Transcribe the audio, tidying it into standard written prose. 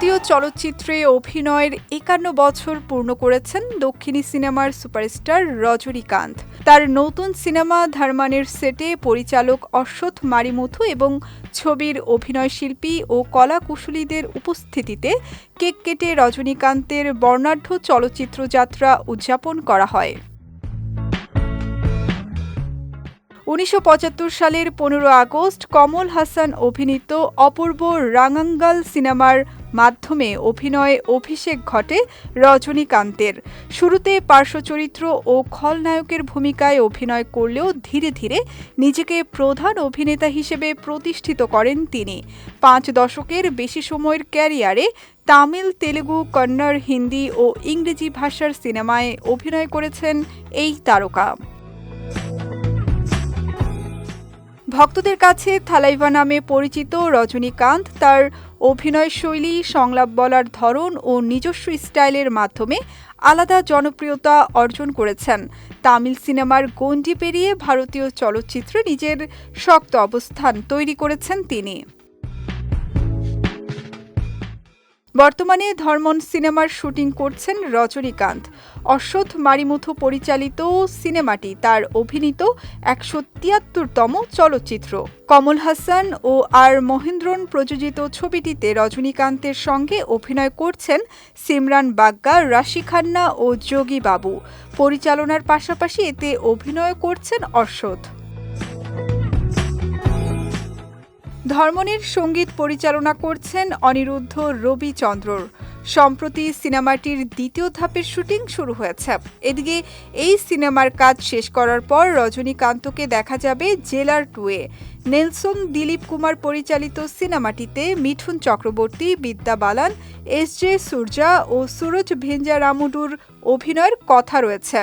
ভারতীয় চলচ্চিত্রে অভিনয়ের ৫১ বছর পূর্ণ করেছেন দক্ষিণী সিনেমার সুপারস্টার রজনীকান্ত। তার নতুন সিনেমা ধারমানের সেটে পরিচালক অশ্বথ মারিমুথু এবং ছবির অভিনয়শিল্পী ও কলাকুশলীদের উপস্থিতিতে কেক কেটে রজনীকান্তের বর্ণাঢ্য চলচ্চিত্র যাত্রা উদযাপন করা হয়। ১৯৭৫ সালের ১৫ আগস্ট কমল হাসান অভিনীত অপূর্ব রাঙ্গাঙ্গাল সিনেমার মাধ্যমে অভিনয়ে অভিষেক ঘটে রজনীকান্তের। শুরুতে পার্শ্বচরিত্র ও খলনায়কের ভূমিকায় অভিনয় করলেও ধীরে ধীরে নিজেকে প্রধান অভিনেতা হিসেবে প্রতিষ্ঠিত করেন তিনি। ৫ দশকের বেশি সময়ের ক্যারিয়ারে তামিল, তেলুগু, কন্নড়, হিন্দি ও ইংরেজি ভাষার সিনেমায় অভিনয় করেছেন এই তারকা। ভক্তদের কাছে থালাইভা নামে পরিচিত রজনীকান্ত তার অভিনয়শৈলী, সংলাপ বলার ধরন ও নিজস্ব স্টাইলের মাধ্যমে আলাদা জনপ্রিয়তা অর্জন করেছেন। তামিল সিনেমার গণ্ডি পেরিয়ে ভারতীয় চলচ্চিত্রে নিজের শক্ত অবস্থান তৈরি করেছেন তিনি। বর্তমানে ধর্মন সিনেমার শুটিং করছেন রজনীকান্ত। অশ্বথ মারিমুথু পরিচালিত সিনেমাটি তার অভিনীত ১৭৩তম চলচ্চিত্র। কমল হাসান ও আর মহেন্দ্রন প্রযোজিত ছবিটিতে রজনীকান্তের সঙ্গে অভিনয় করছেন সিমরান বাগ্গা, রাশি খান্না ও যোগী বাবু। পরিচালনার পাশাপাশি এতে অভিনয় করছেন অশ্বথ। ধর্মনের সঙ্গীত পরিচালনা করছেন অনিরুদ্ধ রবিচন্দ্রর। সম্প্রতি সিনেমাটির দ্বিতীয় ধাপের শুটিং শুরু হয়েছে। এদিকে এই সিনেমার কাজ শেষ করার পর রজনীকান্তকে দেখা যাবে জেলার 2-এ। নেলসন দিলীপ কুমার পরিচালিত সিনেমাটিতে মিঠুন চক্রবর্তী, বিদ্যা বালান, এস জে সুরজা ও সুরজ ভেঞ্জা রামুডুর অভিনয়ের কথা রয়েছে।